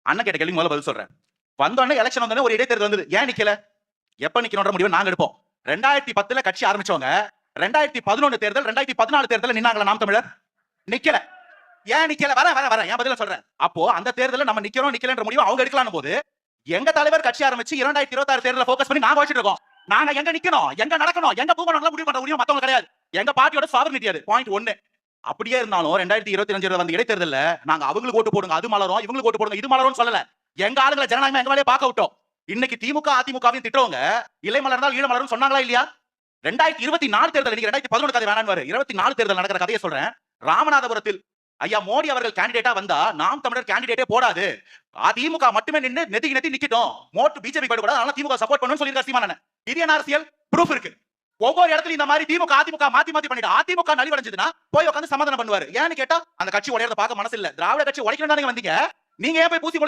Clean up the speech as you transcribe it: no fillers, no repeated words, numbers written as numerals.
அண்ணன் கேட்ட கேள்வி முதல்ல பதில் சொல்றேன். வந்தோடனே எலெக்ஷன் வந்தோடனே ஒரு இடைத்தேர்தல் வந்தது. ஏன் நிக்கல? எப்ப நிக்கணும்ன்ற முடிவை நாங்க எடுப்போம். 2010 கட்சி ஆரம்பிச்சவங்க 2011 தேர்தல் 2014 தேர்தல் நின்னாங்களா நாம் தமிழர்? நிக்கல. ஏன் நிக்கல? வர என் பதில சொல்றேன். அப்போ அந்த தேர்தல்ல நம்ம நிக்கிறோம் நிக்கலன்ற முடிவு அவங்க எடுக்கலாம் போது எங்க தலைவர் கட்சி ஆரம்பிச்சு 2026 தேர்தல ஃபோக்கஸ் பண்ணி நாங்க வச்சிட்டு இருக்கோம். நாங்க எங்க நிக்கணும், எங்க நடக்கணும், எங்க போகணும்னு முடிவு பண்ற உரிமை மத்தவங்க கிடையாது. எங்க பார்ட்டியோட சாவர்னிட்டி அது. பாயிண்ட் 1. அப்படியே இருந்தாலும் 2025 வந்த இடைத்தேர்தல்ல நாங்க அவங்களுக்கு ஓட்டு போடுங்க அது மலரும், இவங்களுக்கு ஓட்டு போடுங்க இது மலரும் சொல்லல. எங்க ஆளுங்களை ஜனநாயகம் எங்க வேலையை பார்க்க விட்டோம். இன்னைக்கு திமுக அதிமுகவையும் திட்டவங்க இலை மலர்ந்தால் ஈழ மலரும் சொன்னாங்களா இல்லையா? 2024 தேர்தல், நீங்க 2011 கதை வேணான்னு 24 தேர்தல் நடக்கிற கதையை சொல்றேன். ராமநாதபுரத்தில் ஐயா மோடி அவர்கள் கேண்டிடேட்டா வந்தா நாம் தமிழர் கேண்டிடேட்டே போடாது, அதிமுக மட்டுமே நின்னு நெத்தி நிக்கட்டும், மோட்டு பிஜேபி போயிடக்கூடாது, அதனால திமுக சப்போர்ட் பண்ணுன்னு சொல்லியிருக்காரு சீமானன். இது என்ன அரசியல்? ப்ரூஃப் இருக்கு. ஒவ்வொரு இடத்துல இந்த மாதிரி திமுக அதிமுக மாத்தி பண்ணிட்டு அதிமுக நலிவடைஞ்சதுன்னா போய் உட்காந்து சமாதானம் பண்ணுவாரு. ஏன்னு கேட்டா அந்த கட்சி உடையறத பார்க்க மனசு இல்ல. திராவிட கட்சி உடைக்கணும் தானே வந்தீங்க. நீங்க ஏன் போய் பூசி